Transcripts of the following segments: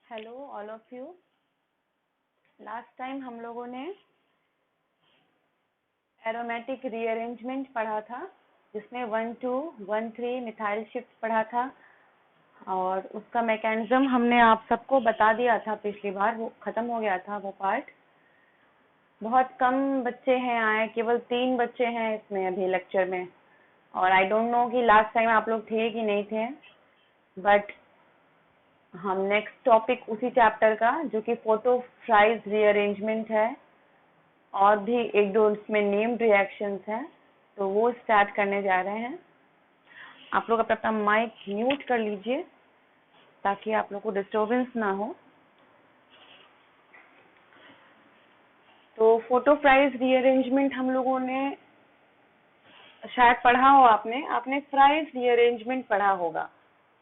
Hello all of you. Last time हम लोगों ने एरोमेटिक रीअरेंजमेंट पढ़ा था, जिसमें 1,2, 1,3 मिथाइल शिफ्ट पढ़ा था और उसका मैकेनिज्म हमने आप सबको बता दिया था पिछली बार। वो खत्म हो गया था वो पार्ट। बहुत कम बच्चे हैं आए, केवल 3 बच्चे हैं इसमें अभी लेक्चर में, और आई डोंट नो कि लास्ट टाइम आप लोग थे कि नहीं थे। बट हम नेक्स्ट टॉपिक उसी चैप्टर का, जो कि फोटो फ्राइज रीअरेंजमेंट है, और भी एक दो इसमें नेम्ड रिएक्शंस हैं, तो वो स्टार्ट करने जा रहे हैं। आप लोग अपना माइक म्यूट कर लीजिए ताकि आप लोग को डिस्टर्बेंस ना हो। तो फोटो फ्राइज रीअरेंजमेंट हम लोगों ने शायद पढ़ा हो, आपने फ्राइज रीअरेंजमेंट पढ़ा होगा,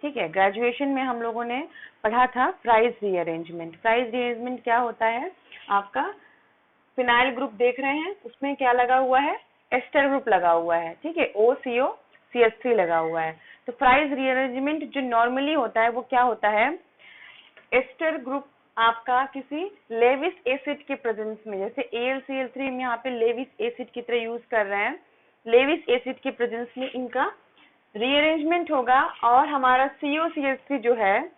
ठीक है। ग्रेजुएशन में हम लोगों ने पढ़ा था फ्राइज रीअरेंजमेंट। फ्राइज रीअरेंजमेंट क्या होता है? आपका फिनाइल ग्रुप देख रहे हैं, उसमें क्या लगा हुआ है? एस्टर ग्रुप लगा हुआ है, ठीक है। OCO CH3 लगा हुआ है। तो फ्राइज रीअरेंजमेंट जो नॉर्मली होता है वो क्या होता है? एस्टर ग्रुप आपका किसी लेविस एसिड के प्रेजेंस में, जैसे AlCl3 में यहाँ पे लेविस एसिड की तरह यूज कर रहे हैं, लेविस एसिड के प्रेजेंस में इनका रीअरेंजमेंट होगा। और हमारा COCH3 जो है,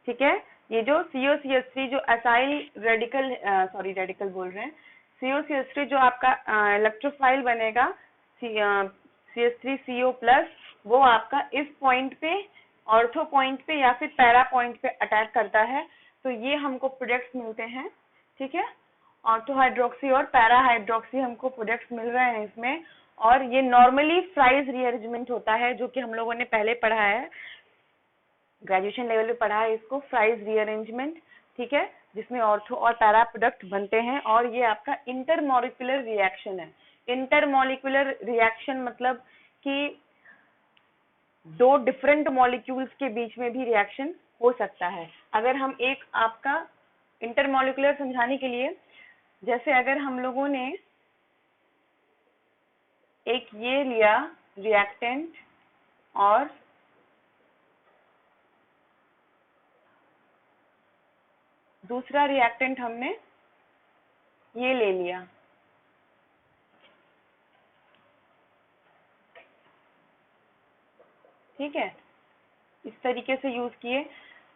ठीक है, ये जो COCH3 जो असाइल रेडिकल रेडिकल बोल रहे हैं, COCH3 जो आपका इलेक्ट्रोफाइल बनेगा CH3CO+, वो आपका इस पॉइंट पे, ऑर्थो पॉइंट पे या फिर पैरा पॉइंट पे अटैक करता है। तो ये हमको प्रोडक्ट्स मिलते हैं, ठीक है। ऑर्थो हाइड्रोक्सी और पैरा हाइड्रोक्सी हमको प्रोडक्ट्स मिल रहे हैं इसमें। और ये नॉर्मली फ्राइज रीअरेंजमेंट होता है, जो कि हम लोगों ने पहले पढ़ा है, ग्रेजुएशन लेवल पे पढ़ा है इसको, फ्राइज रीअरेंजमेंट, ठीक है, जिसमें ऑर्थो और पैरा प्रोडक्ट बनते हैं। और ये आपका इंटरमॉलिक्यूलर रिएक्शन है। इंटरमॉलिक्यूलर रिएक्शन मतलब कि दो डिफरेंट मॉलिक्यूल्स के बीच में भी रिएक्शन हो सकता है। अगर हम एक आपका इंटरमॉलिक्यूलर समझाने के लिए, जैसे अगर हम लोगों ने एक ये लिया रिएक्टेंट और दूसरा रिएक्टेंट हमने ये ले लिया, ठीक है, इस तरीके से यूज किए।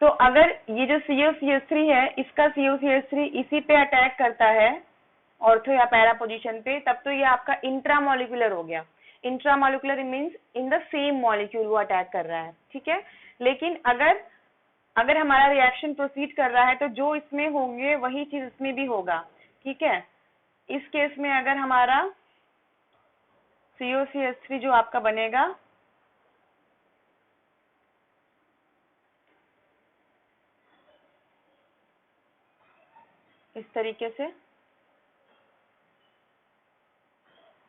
तो अगर ये जो COCH3 है, इसका COCH3 इसी पे अटैक करता है ऑर्थो या पैरा पोजीशन पे, तब तो ये आपका इंट्रामोलिकुलर हो गया। Intramolecular means in the same molecule वो अटैक कर रहा है, ठीक है। लेकिन अगर हमारा रिएक्शन प्रोसीड कर रहा है तो जो इसमें होंगे वही चीज इसमें भी होगा, ठीक है। इस केस में अगर हमारा COCH3 जो आपका बनेगा, इस तरीके से,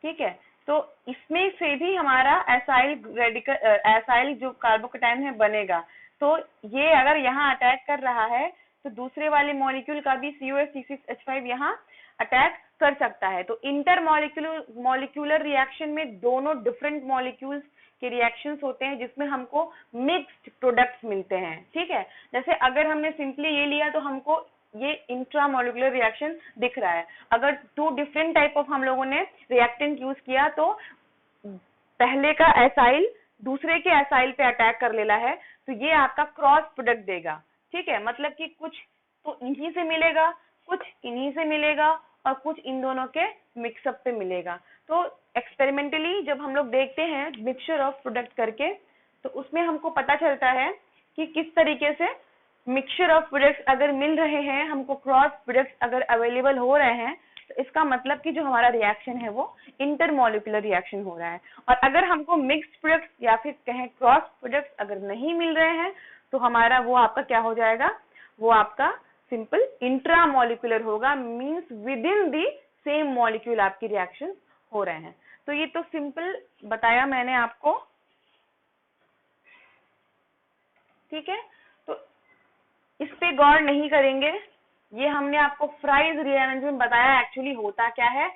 ठीक है, तो इसमें से भी हमारा एसाइल जो कार्बोकेटाइन है बनेगा। तो ये अगर यहाँ अटैक कर रहा है तो दूसरे वाले मॉलिक्यूल का भी COH C6H5 यहाँ अटैक कर सकता है। तो इंटर मॉलिक्यूलर रिएक्शन में दोनों डिफरेंट मॉलिक्यूल्स के रिएक्शंस होते हैं, जिसमें हमको मिक्स्ड प्रोडक्ट्स मिलते हैं, ठीक है। जैसे अगर हमने सिंपली ये लिया तो हमको ये इंट्रामोलिकुलर रिएक्शन दिख रहा है। अगर टू डिफरेंट टाइप ऑफ हम लोगों ने रिएक्टेंट यूज किया तो पहले का एसाइल दूसरे के एसाइल पे अटैक कर लेना है, तो ये आपका क्रॉस प्रोडक्ट देगा, ठीक है। मतलब कि कुछ तो इन्हीं से मिलेगा, कुछ इन्हीं से मिलेगा, और कुछ इन दोनों के मिक्सअप पे मिलेगा। तो एक्सपेरिमेंटली जब हम लोग देखते हैं मिक्सचर ऑफ प्रोडक्ट करके, तो उसमें हमको पता चलता है कि किस तरीके से मिक्सचर ऑफ प्रोडक्ट्स अगर मिल रहे हैं हमको, क्रॉस प्रोडक्ट्स अगर अवेलेबल हो रहे हैं, तो इसका मतलब कि जो हमारा रिएक्शन है वो इंटरमॉलिक्यूलर रिएक्शन हो रहा है। और अगर हमको मिक्स्ड प्रोडक्ट्स या फिर कहें क्रॉस प्रोडक्ट्स अगर नहीं मिल रहे हैं, तो हमारा वो आपका क्या हो जाएगा? वो आपका सिंपल इंट्रामॉलिक्यूलर होगा, means with in the same molecule आपकी रिएक्शन हो रहे हैं। तो ये तो सिंपल बताया मैंने आपको, ठीक है। तो इस पे गौर नहीं करेंगे, ये हमने आपको फ्राइज रीअरेंजमेंट बताया एक्चुअली होता क्या है।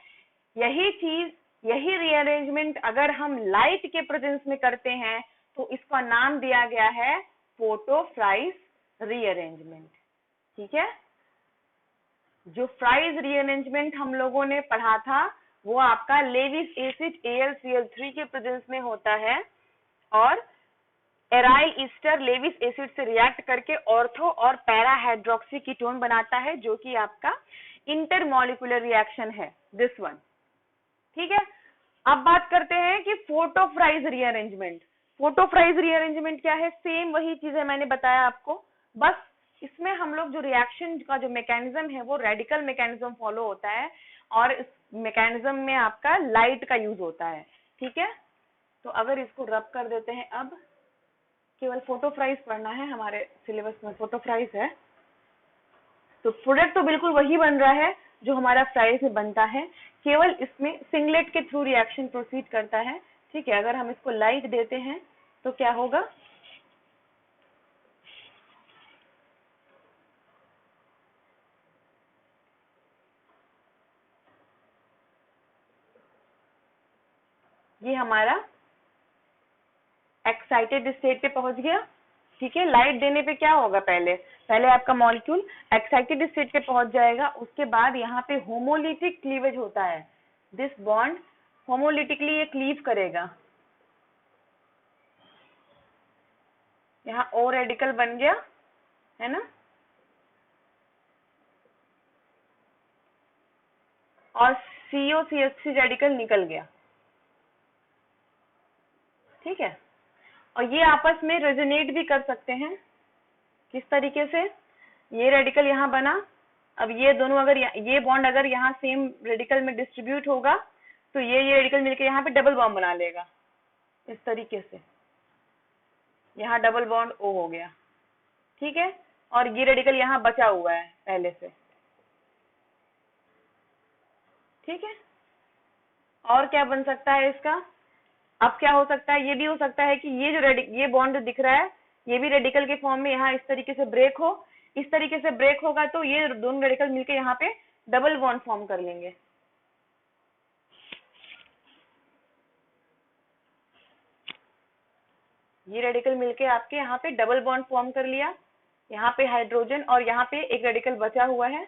यही चीज, यही रीअरेंजमेंट अगर हम लाइट के प्रेजेंस में करते हैं तो इसका नाम दिया गया है फोटो फ्राइज रीअरेंजमेंट, ठीक है, जो फ्राइज रीअरेंजमेंट हम लोगों ने पढ़ा था वो आपका लेविस एसिड AlCl3 के प्रेजेंस में होता है और एराइल ईस्टर लेविस एसिड से रिएक्ट करके ऑर्थो और पैरा हाइड्रोक्सी कीटोन बनाता है, जो कि आपका इंटरमॉलिक्यूलर रिएक्शन है, दिस वन। ठीक है, अब बात करते हैं कि फोटोफ्राइज रीअरेंजमेंट। फोटोफ्राइज रीअरेंजमेंट क्या है? सेम वही चीज है, मैंने बताया आपको, बस इसमें हम लोग जो रिएक्शन का जो मैकेनिज्म है वो रेडिकल मैकेनिज्म फॉलो होता है और इस मैकेनिज्म में आपका लाइट का यूज होता है। ठीक है, तो अगर इसको रब कर देते हैं, अब केवल फोटोफ्राइज पढ़ना है, हमारे सिलेबस में फोटोफ्राइज है, तो प्रोडक्ट तो बिल्कुल वही बन रहा है जो हमारा फ्राइज में बनता है, केवल इसमें सिंगलेट के थ्रू रिएक्शन प्रोसीड करता है। ठीक है, अगर हम इसको लाइट देते हैं तो क्या होगा? ये हमारा एक्साइटेड स्टेट पे पहुंच गया। ठीक है, लाइट देने पे क्या होगा? पहले आपका मॉलिक्यूल एक्साइटेड स्टेट पे पहुंच जाएगा, उसके बाद यहाँ पे होमोलिटिक क्लीवेज होता है, दिस बॉन्ड होमोलिटिकली ये क्लीव करेगा, यहाँ ओ रेडिकल बन गया है ना, और COCH3 रेडिकल निकल गया। ठीक है, और ये आपस में रेजोनेट भी कर सकते हैं। किस तरीके से? ये रेडिकल यहाँ बना, अब ये दोनों अगर ये बॉन्ड अगर यहाँ सेम रेडिकल में डिस्ट्रीब्यूट होगा तो ये रेडिकल मिलकर यहाँ पे डबल बॉन्ड बना लेगा, इस तरीके से यहाँ डबल बॉन्ड O हो गया। ठीक है, और ये रेडिकल यहाँ बचा हुआ है पहले से। ठीक है, और क्या बन सकता है इसका? अब क्या हो सकता है? ये भी हो सकता है कि ये जो ये बॉन्ड जो दिख रहा है ये भी रेडिकल के फॉर्म में यहाँ इस तरीके से ब्रेक हो, इस तरीके से ब्रेक होगा तो ये दोनों रेडिकल मिलके यहाँ पे डबल बॉन्ड फॉर्म कर लेंगे। ये रेडिकल मिलके आपके यहाँ पे डबल बॉन्ड फॉर्म कर लिया, यहाँ पे हाइड्रोजन और यहाँ पे एक रेडिकल बचा हुआ है।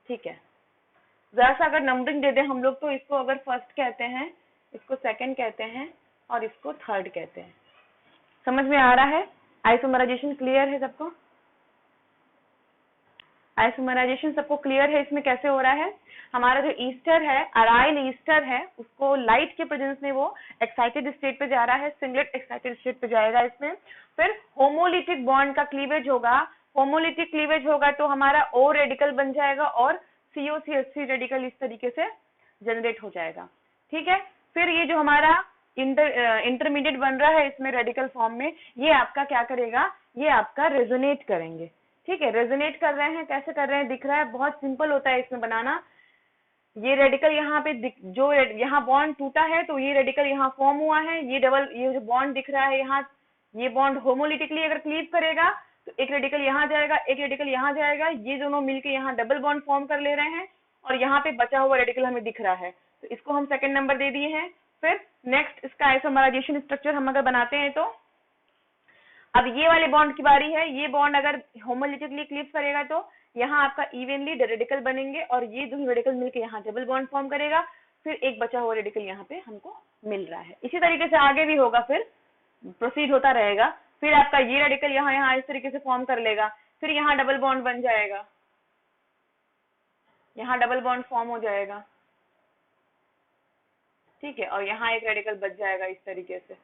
ठीक है, जरा सा अगर नंबरिंग दे दें हम लोग तो इसको अगर फर्स्ट कहते हैं, इसको सेकंड कहते हैं और इसको थर्ड कहते हैं। समझ में आ रहा है? आइसोमराइजेशन क्लियर है सबको? आइसोमराइजेशन सबको क्लियर है? इसमें कैसे हो रहा है? हमारा जो ईस्टर है, अराइल ईस्टर है, उसको लाइट के प्रेजेंस में वो एक्साइटेड स्टेट पे जा रहा है, सिंगलेट एक्साइटेड स्टेट पे जाएगा इसमें, फिर होमोलिटिक बॉन्ड का क्लीवेज होगा, होमोलिटिक क्लीवेज होगा तो हमारा O रेडिकल बन जाएगा और COCH3 रेडिकल इस तरीके से जनरेट हो जाएगा। ठीक है, फिर ये जो हमारा इंटरमीडिएट बन रहा है इसमें रेडिकल फॉर्म में, ये आपका क्या करेगा? ये आपका रेजोनेट करेंगे। ठीक है, रेजोनेट कर रहे हैं, कैसे कर रहे हैं दिख रहा है, बहुत सिंपल होता है इसमें बनाना। ये रेडिकल यहाँ पे जो यहाँ बॉन्ड टूटा है तो ये रेडिकल यहाँ फॉर्म हुआ है, ये जो बॉन्ड दिख रहा है यहाँ, ये बॉन्ड होमोलिटिकली अगर क्लीव करेगा तो एक रेडिकल यहाँ जाएगा, एक रेडिकल यहाँ जाएगा, ये दोनों मिलके यहाँ डबल बॉन्ड फॉर्म कर ले रहे हैं और यहाँ पे बचा हुआ रेडिकल हमें दिख रहा है, तो इसको हम सेकंड नंबर दे दिए हैं। फिर नेक्स्ट इसका आइसोमराइजेशन स्ट्रक्चर हम अगर बनाते हैं तो अब ये वाले बॉन्ड की बारी है, ये बॉन्ड अगर होमोलिटिकली क्लीव करेगा तो यहाँ आपका इवनली रेडिकल बनेंगे और ये दोनों रेडिकल मिलके यहाँ डबल बॉन्ड फॉर्म करेगा, फिर एक बचा हुआ रेडिकल यहाँ पे हमको मिल रहा है। इसी तरीके से आगे भी होगा, फिर प्रोसीड होता रहेगा, फिर आपका ये रेडिकल यहाँ इस तरीके से फॉर्म कर लेगा, फिर यहाँ डबल बॉन्ड बन जाएगा, यहाँ डबल बॉन्ड फॉर्म हो जाएगा। ठीक है, और यहाँ एक रेडिकल बच जाएगा इस तरीके से,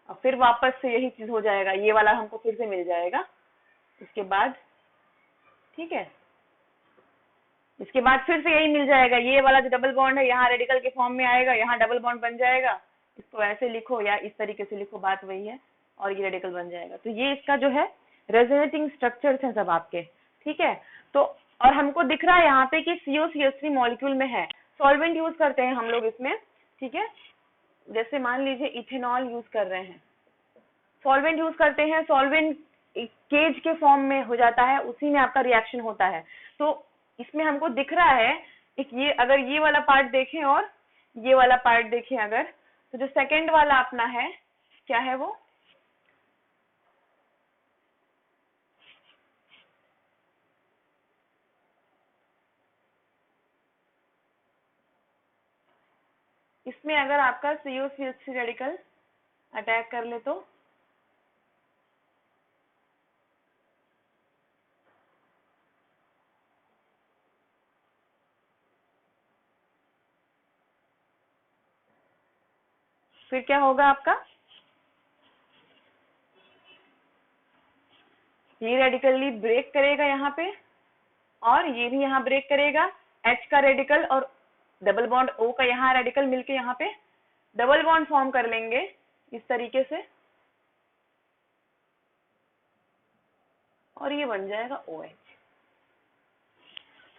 और फिर वापस से यही चीज हो जाएगा, ये वाला हमको फिर से मिल जाएगा इसके बाद। ठीक है, इसके बाद फिर से यही मिल जाएगा, ये वाला जो डबल बॉन्ड है यहाँ रेडिकल के फॉर्म में आएगा, यहाँ डबल बॉन्ड बन जाएगा, इसको ऐसे लिखो या इस तरीके से लिखो, बात वही है, और ये रेडिकल बन जाएगा। तो ये इसका जो है रेजोनेटिंग स्ट्रक्चर्स हैं सब आपके। ठीक है, तो और हमको दिख रहा है यहाँ पे कि COCH3 मॉलिक्यूल में है। सॉल्वेंट यूज करते हैं हम लोग इसमें। ठीक है, जैसे मान लीजिए इथेनॉल यूज कर रहे हैं, सॉल्वेंट यूज करते हैं, सॉल्वेंट केज के फॉर्म में हो जाता है, उसी में आपका रिएक्शन होता है। तो इसमें हमको दिख रहा है एक ये, अगर ये वाला पार्ट देखें और ये वाला पार्ट देखें अगर, तो जो सेकंड वाला अपना है क्या है वो, इसमें अगर आपका COCH3 रेडिकल अटैक कर ले तो फिर क्या होगा आपका, ये रेडिकली ब्रेक करेगा यहाँ पे और ये भी यहाँ ब्रेक करेगा। H का रेडिकल और डबल बॉन्ड O का यहाँ रेडिकल मिलके यहाँ पे डबल बॉन्ड फॉर्म कर लेंगे इस तरीके से, और ये बन जाएगा OH।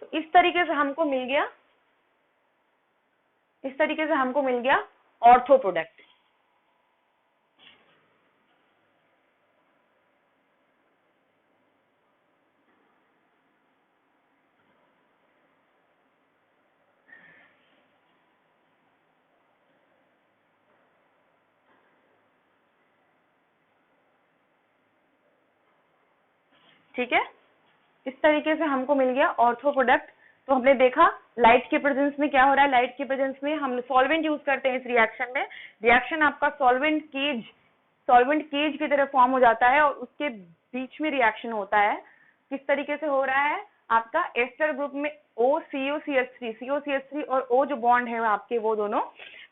तो इस तरीके से हमको मिल गया ऑर्थो प्रोडक्ट। ठीक है, इस तरीके से हमको मिल गया ऑर्थो प्रोडक्ट। तो हमने देखा लाइट के प्रेजेंस में क्या हो रहा है। लाइट के प्रेजेंस में हम सॉल्वेंट यूज करते हैं इस रिएक्शन में। रिएक्शन आपका सॉल्वेंट केज की तरह फॉर्म हो जाता है और उसके बीच में रिएक्शन होता है। किस तरीके से हो रहा है, आपका एस्टर ग्रुप में COCH3 और O जो बॉन्ड है आपके, वो दोनों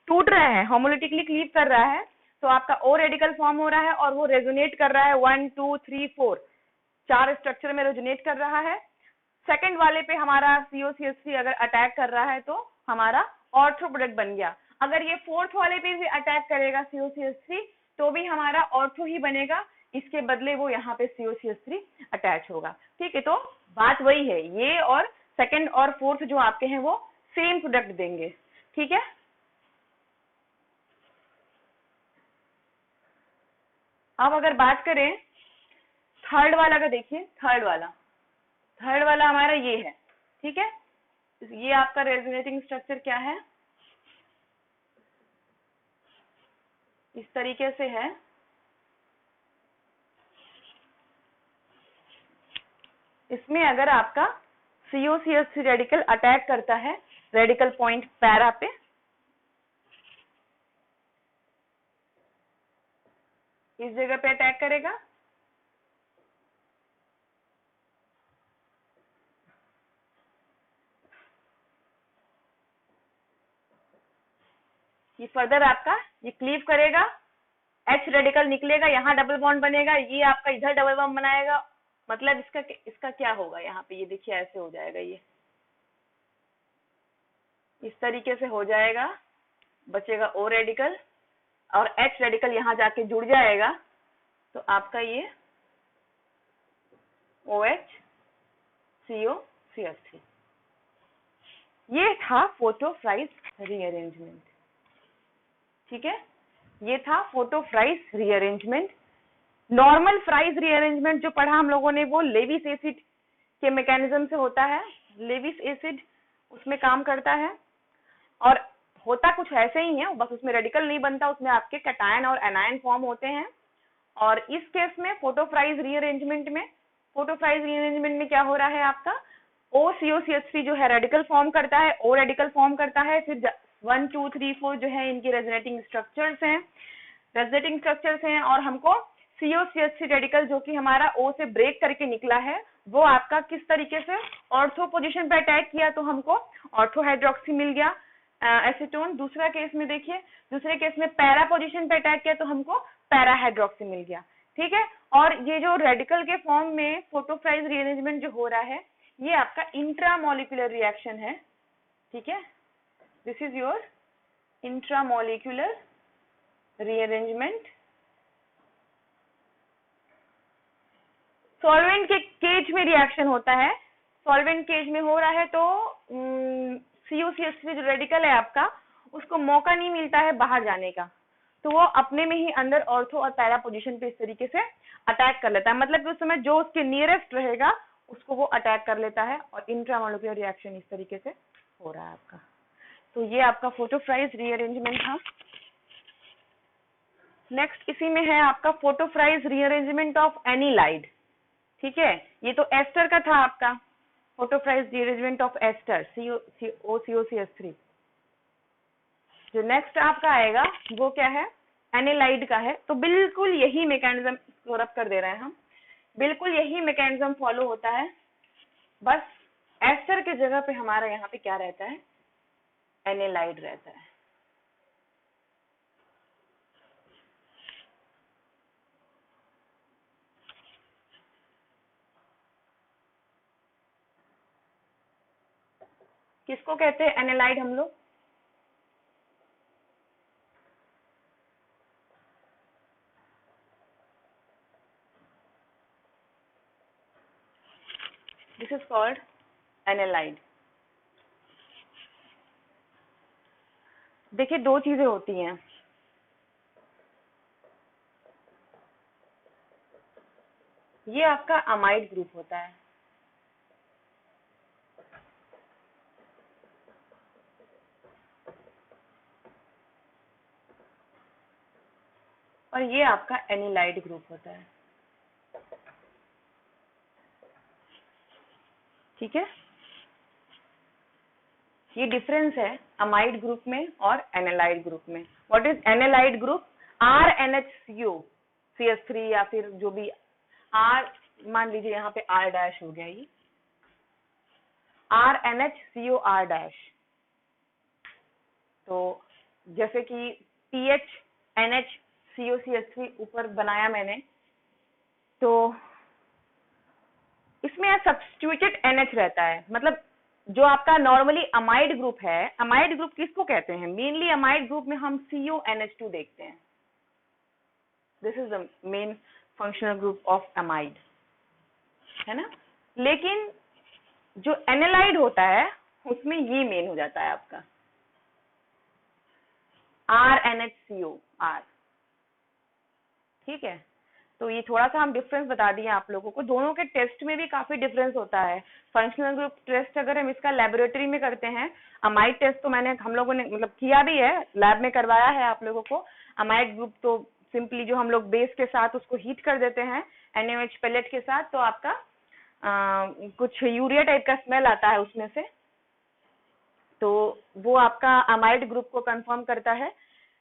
टूट रहे हैं, होमोलिटिकली क्लीव कर रहा है। तो आपका O रेडिकल फॉर्म हो रहा है और वो रेजोनेट कर रहा है 1 2 3 4 4 स्ट्रक्चर में रेजोनेट कर रहा है। सेकंड वाले पे हमारा COCH3 अगर अटैक कर रहा है तो हमारा ऑर्थो प्रोडक्ट बन गया। अगर ये फोर्थ वाले पे भी अटैक करेगा COCH3 तो भी हमारा ऑर्थो ही बनेगा, इसके बदले वो यहाँ पे COCH3 अटैच होगा। ठीक है, तो बात वही है, ये और सेकंड और फोर्थ जो आपके हैं वो सेम प्रोडक्ट देंगे। ठीक है, अब अगर बात करें थर्ड वाला का, देखिए थर्ड वाला हमारा ये है। ठीक है, ये आपका रेजोनेटिंग स्ट्रक्चर क्या है, इस तरीके से है। इसमें अगर आपका COCH3 रेडिकल अटैक करता है रेडिकल पॉइंट पैरा पे, इस जगह पे अटैक करेगा, ये फर्दर आपका ये क्लीव करेगा, H रेडिकल निकलेगा, यहाँ डबल बॉन्ड बनेगा, ये आपका इधर डबल बॉन्ड बनाएगा। मतलब इसका क्या होगा, यहाँ पे ये देखिए ऐसे हो जाएगा, ये इस तरीके से हो जाएगा, बचेगा O रेडिकल और H रेडिकल यहाँ जाके जुड़ जाएगा। तो आपका ये OH COCH3, ये था फोटो फ्राइज रीअरेंजमेंट। ठीक है, ये था photo fries rearrangement. Normal fries rearrangement जो पढ़ा हम लोगों ने वो लेविस एसिड के मैकेनिज्म से होता है। लेविस एसिड उसमें काम करता है और होता कुछ ऐसे ही है, बस उसमें रेडिकल नहीं बनता, उसमें आपके कैटायन और एनायन फॉर्म होते हैं। और इस केस में फोटो फ्राइज रीअरेंजमेंट में क्या हो रहा है, आपका OCOCH3 जो है रेडिकल फॉर्म करता है, O रेडिकल फॉर्म करता है, फिर 1 2 3 4 जो है इनके रेजोनेटिंग स्ट्रक्चर्स हैं और हमको COCH3 रेडिकल जो कि हमारा O से ब्रेक करके निकला है वो आपका किस तरीके से ऑर्थो पोजीशन पे अटैक किया, तो हमको ऑर्थो हाइड्रोक्सी मिल गया एसीटोन। दूसरे केस में पैरा पोजीशन पे अटैक किया तो हमको पैरा हाइड्रोक्सी मिल गया। ठीक है, और ये जो रेडिकल के फॉर्म में फोटोफ्राइज रीअरेंजमेंट जो हो रहा है ये आपका इंट्रामोलिकुलर रिएक्शन है। ठीक है, this is your intramolecular rearrangement. Solvent के केज में रिएक्शन होता है, सॉल्वेंट केज में हो रहा है तो COCH3 जो रेडिकल है आपका उसको मौका नहीं मिलता है बाहर जाने का, तो वो अपने में ही अंदर ऑर्थो और पैरा पोजीशन पे इस तरीके से अटैक कर लेता है। मतलब कि उस समय जो उसके नियरेस्ट रहेगा उसको वो अटैक कर लेता है और इंट्रामोलिकुलर रिएक्शन इस तरीके से हो रहा है आपका। तो ये आपका फोटोफ्राइज रीअरेंजमेंट था। नेक्स्ट इसी में है आपका फोटोफ्राइज रीअरेंजमेंट ऑफ एनिलाइड। ठीक है, ये तो एस्टर का था आपका फोटोफ्राइज रीअरेंजमेंट ऑफ एस्टर COCH3। जो नेक्स्ट आपका आएगा वो क्या है, एनालाइड का है। तो बिल्कुल यही मैकेनिज्म, इसको रब कर दे रहे हैं हम, बिल्कुल यही मैकेनिज्म फॉलो होता है, बस एस्टर के जगह पे हमारा यहाँ पे क्या रहता है, एनालाइड रहता है। किसको कहते हैं एनालाइड हम लोग, दिस इज कॉल्ड एनालाइड। देखिए दो चीजें होती हैं, ये आपका अमाइड ग्रुप होता है, और ये आपका एनिलाइड ग्रुप होता है। ठीक है, ये डिफरेंस है अमाइड ग्रुप में और एनालाइड ग्रुप में। What is anilide group, RNHCO CH3 या फिर जो भी R, मान लीजिए यहाँ पे R डैश हो गया, ये RNHCO R डैश। तो जैसे कि PH NH CO CH3 ऊपर बनाया मैंने, तो इसमें सब्स्टिट्यूटेड NH रहता है। मतलब जो आपका नॉर्मली अमाइड ग्रुप है, अमाइड ग्रुप किसको कहते हैं, मेनली अमाइड ग्रुप में हम CONH2 देखते हैं, this is the main functional group of amide, है ना। लेकिन जो एनालाइड होता है उसमें ये मेन हो जाता है आपका RNHCO R। ठीक है, तो ये थोड़ा सा हम डिफरेंस बता दिए आप लोगों को। दोनों के टेस्ट में भी काफी डिफरेंस होता है। फंक्शनल ग्रुप टेस्ट अगर हम इसका लेबोरेटरी में करते हैं, अमाइड टेस्ट तो हम लोगों ने मतलब किया भी है, लैब में करवाया है आप लोगों को। अमाइड ग्रुप तो सिंपली जो हम लोग बेस के साथ उसको हीट कर देते हैं NaOH पेलेट के साथ, तो आपका कुछ यूरिया टाइप का स्मेल आता है उसमें से, तो वो आपका अमाइड ग्रुप को कंफर्म करता है।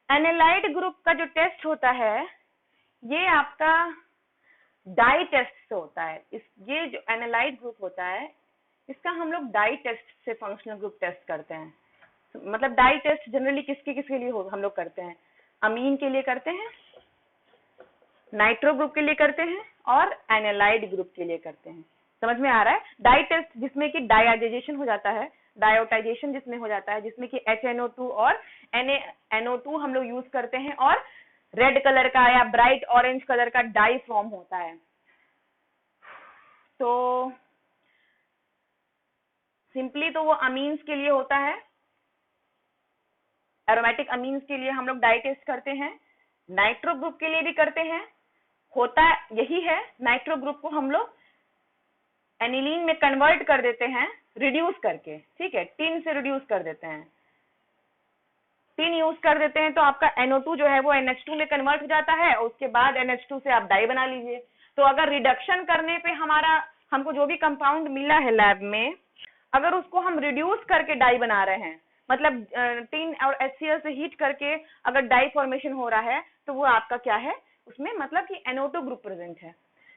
एनालाइड ग्रुप का जो टेस्ट होता है ये आपका डाई टेस्ट से होता है। ये जो एनालाइड ग्रुप होता है इसका हम लोग डाई टेस्ट से फंक्शनल ग्रुप टेस्ट करते हैं। मतलब डाई टेस्ट जनरली किसके किसके लिए हम लोग करते हैं, अमीन के लिए करते हैं, नाइट्रो ग्रुप के लिए करते हैं, और एनालाइड ग्रुप के लिए करते हैं। समझ में आ रहा है। डाई टेस्ट जिसमें कि डाइआइजेशन हो जाता है, डायोटाइजेशन जिसमें हो जाता है, जिसमें कि HNO2 और NaNO2 हम लोग यूज करते हैं, और रेड कलर का या ब्राइट ऑरेंज कलर का डाई फॉर्म होता है। तो सिंपली तो वो अमीन्स के लिए होता है, एरोमेटिक अमीन्स के लिए हम लोग डाई टेस्ट करते हैं, नाइट्रो ग्रुप के लिए भी करते हैं। होता यही है, नाइट्रो ग्रुप को हम लोग एनिलीन में कन्वर्ट कर देते हैं रिड्यूस करके। ठीक है, टिन से रिड्यूस कर देते हैं, टिन यूज कर देते हैं, तो आपका NO2 जो है वो NH2 में कन्वर्ट हो जाता है, और उसके बाद NH2 से आप डाई बना लीजिए। तो अगर रिडक्शन करने पे हमको जो भी कंपाउंड मिला है लैब में, अगर उसको हम रिड्यूस करके डाई बना रहे हैं, मतलब टिन और HCl से हीट करके अगर डाई फॉर्मेशन हो रहा है, तो वो आपका क्या है, उसमें मतलब कि NO2 ग्रुप प्रेजेंट है।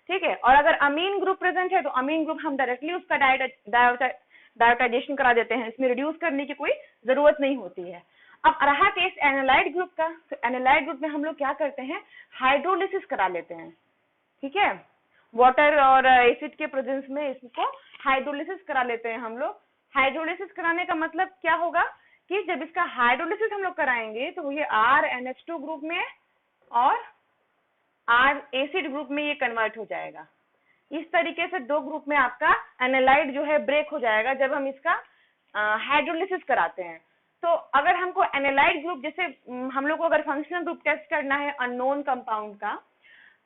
ठीक है, और अगर अमीन ग्रुप प्रेजेंट है तो अमीन ग्रुप हम डायरेक्टली उसका डायोटाइजेशन करा देते हैं, इसमें रिड्यूस करने की कोई जरूरत नहीं होती है। अब रहा केस एनालाइड ग्रुप का, तो एनालाइड ग्रुप में हम लोग क्या करते हैं, हाइड्रोलिसिस करा लेते हैं। ठीक है, वाटर और एसिड के प्रेजेंस में इसको हाइड्रोलिसिस करा लेते हैं हम लोग। हाइड्रोलिसिस कराने का मतलब क्या होगा कि जब इसका हाइड्रोलिसिस हम लोग कराएंगे तो ये RNH2 ग्रुप में और R एसिड ग्रुप में ये कन्वर्ट हो जाएगा। इस तरीके से दो ग्रुप में आपका एनालाइड जो है ब्रेक हो जाएगा जब हम इसका हाइड्रोलिसिस कराते हैं। तो अगर हमको एनालाइड ग्रुप, जैसे हम लोग को अगर फंक्शनल ग्रुप टेस्ट करना है अननोन कंपाउंड का,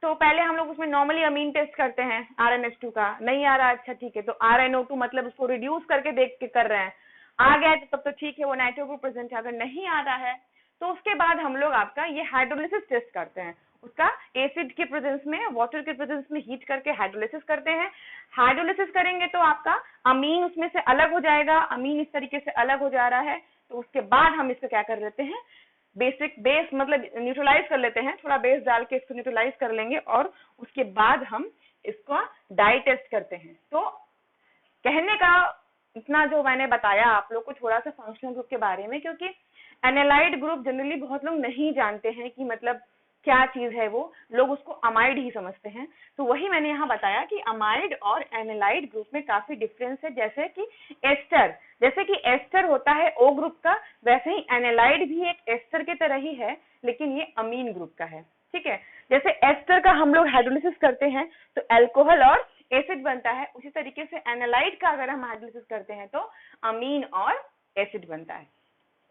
तो पहले हम लोग उसमें नॉर्मली अमीन टेस्ट करते हैं RNH2 का, नहीं आ रहा, अच्छा ठीक है, तो RNO2 मतलब उसको रिड्यूस करके देख के कर रहे हैं, आ गया तो तब तो ठीक है, वो नाइट्रो ग्रुप प्रेजेंट है। अगर नहीं आ रहा है तो उसके बाद हम लोग आपका ये हाइड्रोलिसिस टेस्ट करते हैं, उसका एसिड के प्रेजेंस में, वाटर के प्रेजेंस में हीट करके हाइड्रोलिसिस करते हैं। हाइड्रोलिसिस करेंगे तो आपका अमीन उसमें से अलग हो जाएगा, अमीन इस तरीके से अलग हो जा रहा है, तो उसके बाद हम इसको क्या कर लेते हैं, बेसिक बेस मतलब न्यूट्रलाइज कर लेते हैं, थोड़ा बेस डाल के इसको न्यूट्रलाइज कर लेंगे और उसके बाद हम इसको डाई टेस्ट करते हैं। तो कहने का इतना जो मैंने बताया आप लोग को थोड़ा सा फंक्शनल ग्रुप के बारे में, क्योंकि एनालाइड ग्रुप जनरली बहुत लोग नहीं जानते हैं कि मतलब क्या चीज है, वो लोग उसको अमाइड ही समझते हैं। तो वही मैंने यहाँ बताया कि अमाइड और एनालाइड ग्रुप में काफी डिफरेंस है। जैसे कि एस्टर होता है ओ ग्रुप का, वैसे ही एनालाइड भी एक एस्टर के तरह ही है, लेकिन ये अमीन ग्रुप का है। ठीक है, जैसे एस्टर का हम लोग हाइड्रोलिसिस करते हैं तो अल्कोहल और एसिड बनता है, उसी तरीके से एनालाइड का अगर हम हाइड्रोलिसिस करते हैं तो अमीन और एसिड बनता है।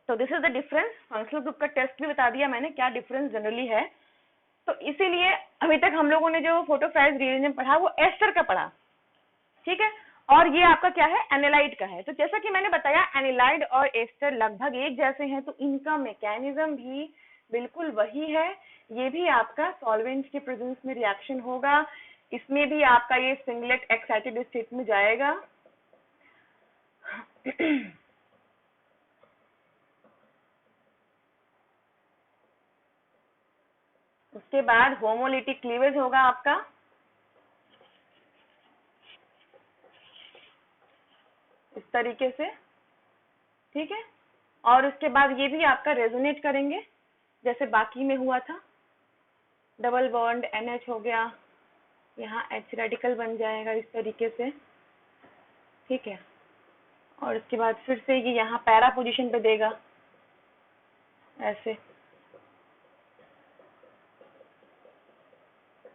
तो this is the difference. Functional group का टेस्ट भी बता दिया मैंने क्या डिफरेंस जनरली है। तो इसीलिए अभी तक हम लोगों ने जो फोटोफेज रीअरेंजमेंट पढ़ा वो एस्टर का पढ़ा, ठीक है, और ये आपका क्या है, एनालाइड का है। तो जैसा कि मैंने बताया एनालाइड और एस्टर लगभग एक जैसे हैं, तो इनका मैकेनिज्म भी बिल्कुल वही है। ये भी आपका सॉल्वेंट के प्रेजेंस में रिएक्शन होगा, इसमें भी आपका ये सिंगलेट एक्साइटेड स्टेट में जाएगा। उसके बाद होमोलिटिक क्लीवेज होगा आपका, इस तरीके से, ठीक है, और उसके बाद ये भी आपका रेजोनेट करेंगे जैसे बाकी में हुआ था। डबल बॉन्ड NH हो गया, यहाँ H रेडिकल बन जाएगा इस तरीके से, ठीक है, और उसके बाद फिर से ये यहाँ पैरा पोजीशन पे देगा ऐसे,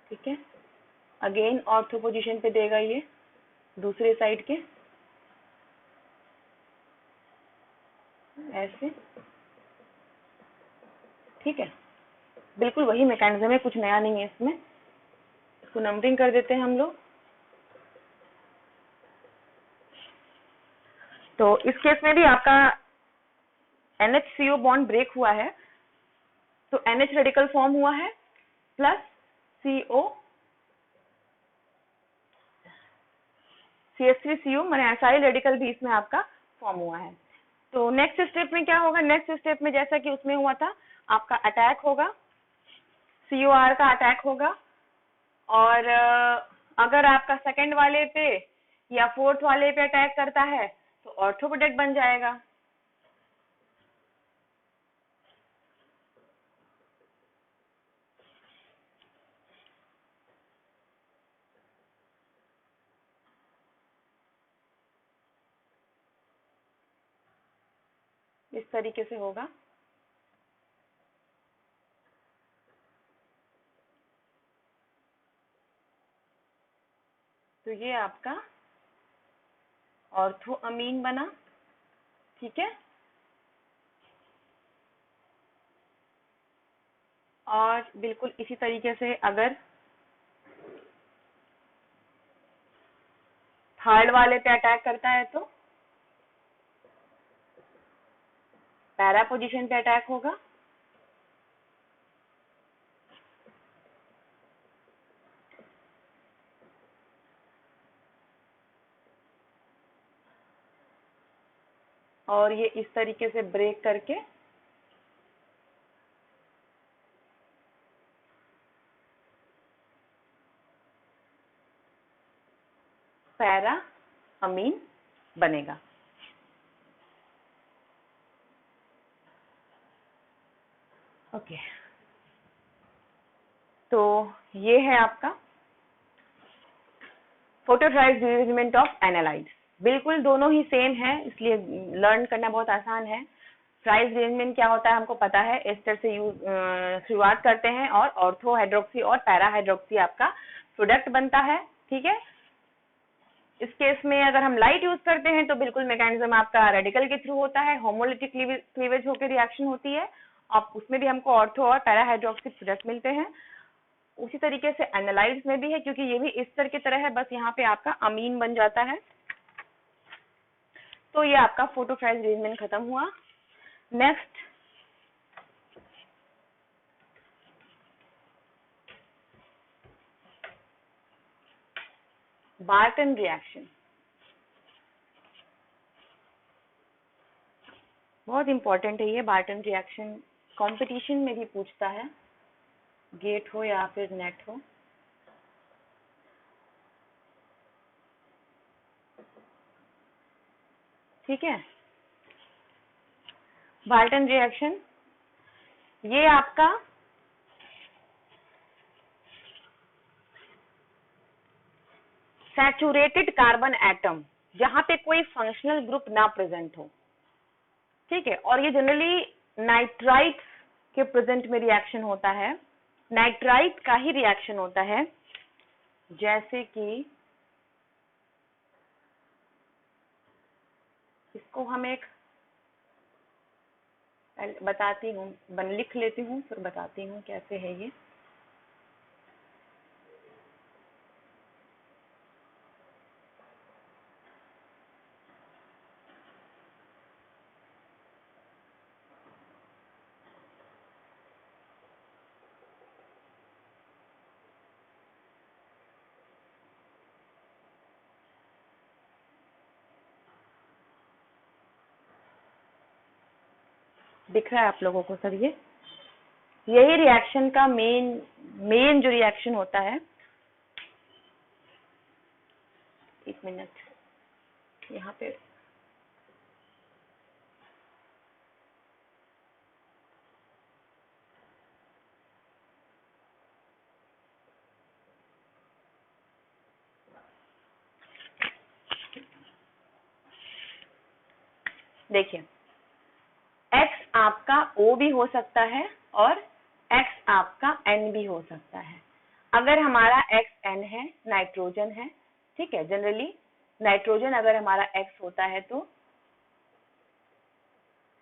ठीक है, अगेन ऑर्थो पोजीशन पे देगा ये दूसरे साइड के ऐसे, ठीक है, बिल्कुल वही मैकेनिज्म है, कुछ नया नहीं है इसमें। इसको नंबरिंग कर देते हैं हम लोग। तो इस केस में भी आपका NH CO बॉन्ड ब्रेक हुआ है, तो NH रेडिकल फॉर्म हुआ है प्लस CO CH3CO मैंने एसाइल रेडिकल भी इसमें आपका फॉर्म हुआ है। तो नेक्स्ट स्टेप में क्या होगा, नेक्स्ट स्टेप में जैसा कि उसमें हुआ था आपका अटैक होगा, COR का अटैक होगा, और अगर आपका सेकंड वाले पे या फोर्थ वाले पे अटैक करता है तो ऑर्थो प्रोडक्ट बन जाएगा। इस तरीके से होगा। तो ये आपका ऑर्थो अमीन बना, ठीक है, और बिल्कुल इसी तरीके से अगर थर्ड वाले पे अटैक करता है तो पैरा पोजीशन पे अटैक होगा, और ये इस तरीके से ब्रेक करके पैरा अमीन बनेगा। ओके, तो ये है आपका फोटोट्राइज रीअरेंजमेंट ऑफ एनालाइड्स। बिल्कुल दोनों ही सेम है, इसलिए लर्न करना बहुत आसान है। ट्राइज रीअरेंजमेंट क्या होता है हमको पता है, एस्टर से शुरुआत करते हैं और ऑर्थो हाइड्रोक्सी और पैरा हाइड्रोक्सी आपका प्रोडक्ट बनता है, ठीक है। इस केस में अगर हम लाइट यूज करते हैं तो बिल्कुल मैकेनिज्म आपका रेडिकल के थ्रू होता है, होमोलिटिक क्लीवेज होकर रिएक्शन होती है, और उसमें भी हमको ऑर्थो और पैरा हाइड्रोक्सी प्रोडक्ट मिलते हैं। उसी तरीके से एनालाइड्स में भी है, क्योंकि ये भी एस्टर की तरह है, बस यहाँ पे आपका अमीन बन जाता है। तो ये आपका फोटोट्राइज रीअरेंजमेंट खत्म हुआ। नेक्स्ट बार्टन रिएक्शन, बहुत इंपॉर्टेंट है ये बार्टन रिएक्शन कंपटीशन में भी पूछता है, गेट हो या फिर नेट हो। ठीक है, बाल्टन रिएक्शन, ये आपका सैचुरेटेड कार्बन एटम जहां पे कोई फंक्शनल ग्रुप ना प्रेजेंट हो। ठीक है, और ये जनरली नाइट्राइट के प्रेजेंट में रिएक्शन होता है, नाइट्राइट का ही रिएक्शन होता है, जैसे कि इसको हम एक बताती हूँ, लिख लेती हूँ फिर बताती हूँ कैसे है ये। दिख रहा है आप लोगों को सर? ये यही रिएक्शन का मेन जो रिएक्शन होता है। एक मिनट, यहाँ पे देखिए, X आपका O भी हो सकता है और X आपका N भी हो सकता है। अगर हमारा XN है, नाइट्रोजन है, ठीक है, जनरली नाइट्रोजन अगर हमारा X होता है तो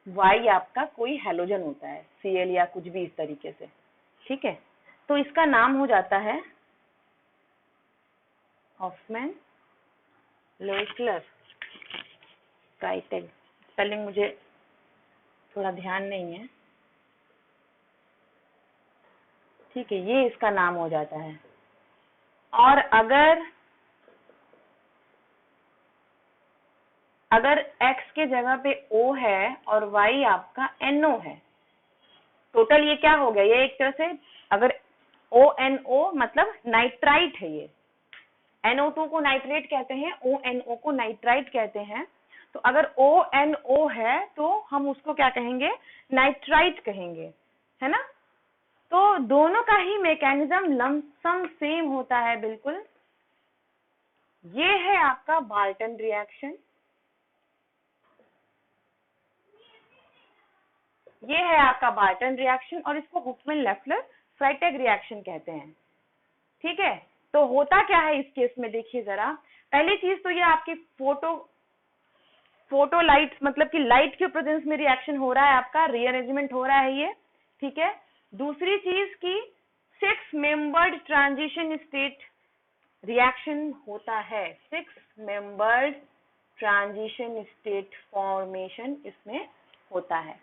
Y आपका कोई हैलोजन होता है, Cl या कुछ भी इस तरीके से। ठीक है, तो इसका नाम हो जाता है हॉफमैन लेक्लर फ्राइटेग। स्पेलिंग मुझे थोड़ा ध्यान नहीं है। ठीक है, ये इसका नाम हो जाता है। और अगर X के जगह पे O है और Y आपका NO है, टोटल ये क्या हो गया? ये एक तरह से अगर ONO मतलब नाइट्राइट है ये, NO2 को नाइट्रेट कहते हैं, ONO को नाइट्राइट कहते हैं। तो अगर ONO है तो हम उसको क्या कहेंगे? नाइट्राइट कहेंगे, है ना? तो दोनों का ही मैकेनिज्म लमसम सेम होता है बिल्कुल। ये है आपका बाल्टन रिएक्शन, ये है आपका बाल्टन रिएक्शन और इसको हुफमैन लेफ्लर फ्राइटेग रिएक्शन कहते हैं। ठीक है, तो होता क्या है इस केस में? देखिए जरा, पहली चीज तो ये आपकी फोटो लाइट मतलब कि लाइट के प्रेजेंस में रिएक्शन हो रहा है, आपका रीअरेंजमेंट हो रहा है ये। ठीक है, दूसरी चीज की 6 मेंबर्ड ट्रांजिशन स्टेट रिएक्शन होता है, 6 मेंबर्ड ट्रांजिशन स्टेट फॉर्मेशन इसमें होता है।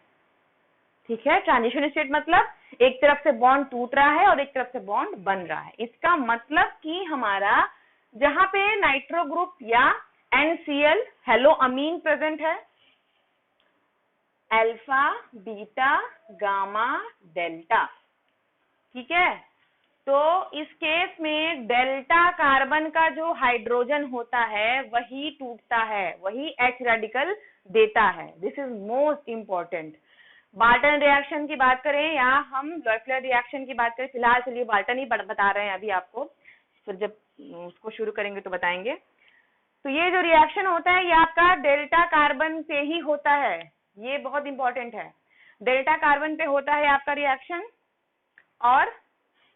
ठीक है, ट्रांजिशन स्टेट मतलब एक तरफ से बॉन्ड टूट रहा है और एक तरफ से बॉन्ड बन रहा है। इसका मतलब कि हमारा जहां पे नाइट्रो ग्रुप या NCl हेलो अमीन प्रेजेंट है, अल्फा, बीटा, गामा, डेल्टा। ठीक है, तो इस केस में डेल्टा कार्बन का जो हाइड्रोजन होता है वही टूटता है, वही H रेडिकल देता है। This is most important. Barton reaction की बात करें या हम लेफ्लर रिएक्शन की बात करें, फिलहाल चलिए बाल्टन ही बता रहे हैं अभी आपको, फिर जब उसको शुरू करेंगे तो बताएंगे। तो ये जो रिएक्शन होता है ये आपका डेल्टा कार्बन पे ही होता है, ये बहुत इंपॉर्टेंट है। डेल्टा कार्बन पे होता है आपका रिएक्शन और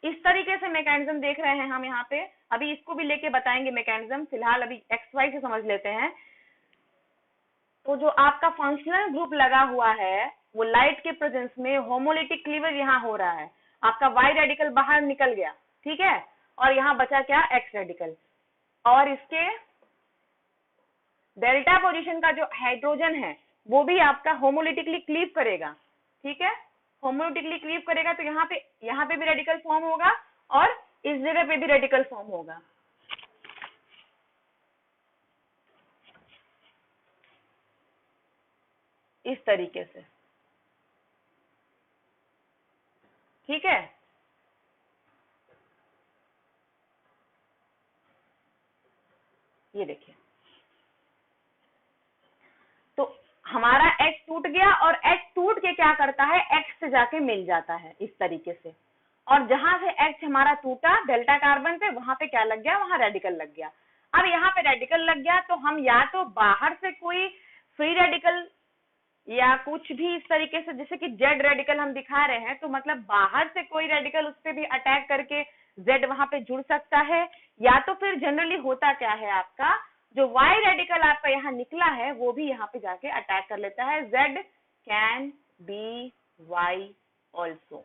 इस तरीके से मैकेनिज्म देख रहे हैं हम यहाँ पे, अभी इसको भी लेके बताएंगे मैकेनिज्म, फिलहाल अभी XY से समझ लेते हैं। तो जो आपका फंक्शनल ग्रुप लगा हुआ है वो लाइट के प्रेजेंस में होमोलिटिक क्लीवेज यहाँ हो रहा है, आपका Y रेडिकल बाहर निकल गया। ठीक है, और यहाँ बचा क्या? X radical. और इसके डेल्टा पोजीशन का जो हाइड्रोजन है वो भी आपका होमोलिटिकली क्लीव करेगा। ठीक है, होमोलिटिकली क्लीव करेगा तो यहाँ पे भी रेडिकल फॉर्म होगा और इस जगह पे भी रेडिकल फॉर्म होगा। इस तरीके से ठीक है, ये देखिए, तो हमारा H टूट गया और H टूट के क्या करता है, X से जाके मिल जाता है इस तरीके से, और जहां से H हमारा टूटा डेल्टा कार्बन पे, वहां पे क्या लग गया, वहां रेडिकल लग गया। अब यहाँ पे रेडिकल लग गया तो हम या तो बाहर से कोई फ्री रेडिकल या कुछ भी इस तरीके से, जैसे कि जेड रेडिकल हम दिखा रहे हैं, तो मतलब बाहर से कोई रेडिकल उस पर भी अटैक करके जेड वहां पे जुड़ सकता है, या तो फिर जनरली होता क्या है, आपका जो वाई रेडिकल आपका यहाँ निकला है वो भी यहाँ पे जाके अटैक कर लेता है। Z can be Y also,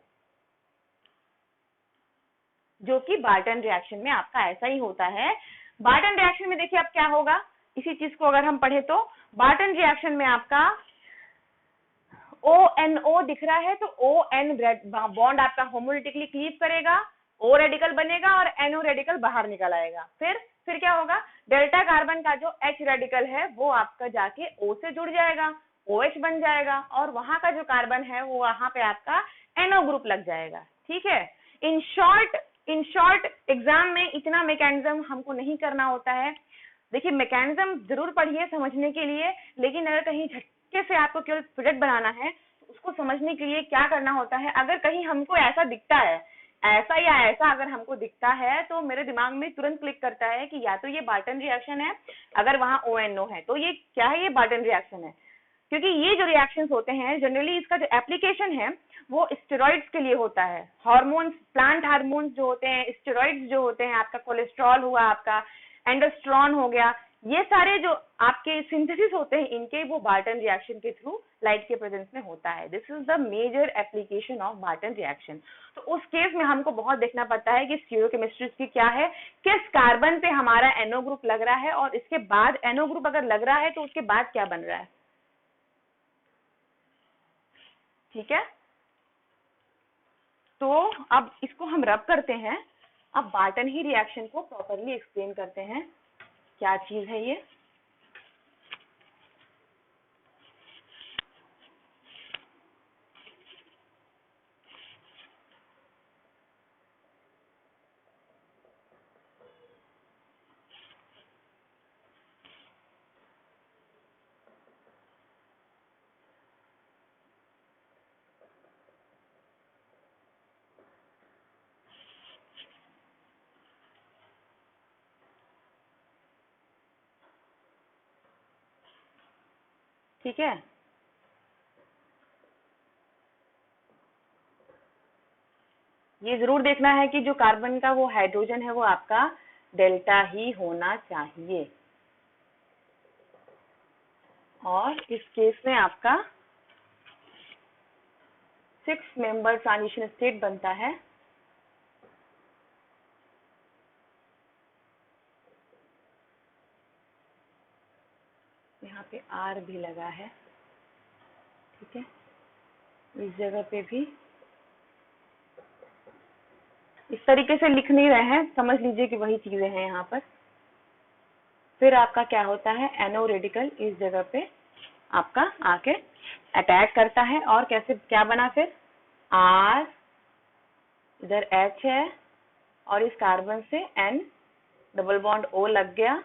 जो कि बार्टन रिएक्शन में आपका ऐसा ही होता है। बार्टन रिएक्शन में देखिए अब क्या होगा, इसी चीज को अगर हम पढ़े तो बार्टन रिएक्शन में आपका ONO दिख रहा है, तो ON बॉन्ड आपका होमोलिटिकली क्लीव करेगा, O रेडिकल बनेगा और NO रेडिकल बाहर निकल आएगा। फिर क्या होगा, डेल्टा कार्बन का जो H रेडिकल है वो आपका जाके O से जुड़ जाएगा, OH बन जाएगा, और वहां का जो कार्बन है वो वहां पे आपका NO ग्रुप लग जाएगा। ठीक है, इन शॉर्ट एग्जाम में इतना मैकेनिज्म हमको नहीं करना होता है। देखिए मैकेनिज्म जरूर पढ़िए समझने के लिए, लेकिन अगर कहीं झटके से आपको केवल प्रोडक्ट बनाना है तो उसको समझने के लिए क्या करना होता है, अगर कहीं हमको ऐसा दिखता है, ऐसा या ऐसा अगर हमको दिखता है, तो मेरे दिमाग में तुरंत क्लिक करता है कि या तो ये बार्टन रिएक्शन है, अगर वहां ONO है तो ये क्या है, ये बार्टन रिएक्शन है। क्योंकि ये जो रिएक्शंस होते हैं जनरली इसका जो एप्लीकेशन है वो स्टेरॉइड्स के लिए होता है। हार्मोन्स, प्लांट हार्मोन्स जो होते हैं, स्टेरॉइड्स जो होते हैं, आपका कोलेस्ट्रॉल हुआ, आपका एंडोस्ट्रॉन हो गया, ये सारे जो आपके सिंथेसिस होते हैं इनके, वो बार्टन रिएक्शन के थ्रू लाइट के प्रेजेंस में होता है। This is the major application of Barton reaction. तो उस केस में हमको बहुत देखना पड़ता है कि स्टीरियोकेमिस्ट्री की क्या है, किस कार्बन पे हमारा NO ग्रुप लग रहा है, और इसके बाद NO ग्रुप अगर लग रहा है तो उसके बाद क्या बन रहा है। ठीक है, तो अब इसको हम रब करते हैं, अब बार्टन ही रिएक्शन को प्रॉपरली एक्सप्लेन करते हैं क्या चीज है ये। ठीक है, ये जरूर देखना है कि जो कार्बन का वो हाइड्रोजन है वो आपका डेल्टा ही होना चाहिए, और इस केस में आपका 6 मेंबर ट्रांजिशन स्टेट बनता है। यहाँ पे R भी लगा है, ठीक है, इस जगह पे भी इस तरीके से लिख नहीं रहे हैं, समझ लीजिए कि वही चीजें हैं यहाँ पर। फिर आपका क्या होता है, NO रेडिकल इस जगह पे आपका आके अटैक करता है, और कैसे क्या बना, फिर R, इधर H है, और इस कार्बन से N डबल बॉन्ड O लग गया,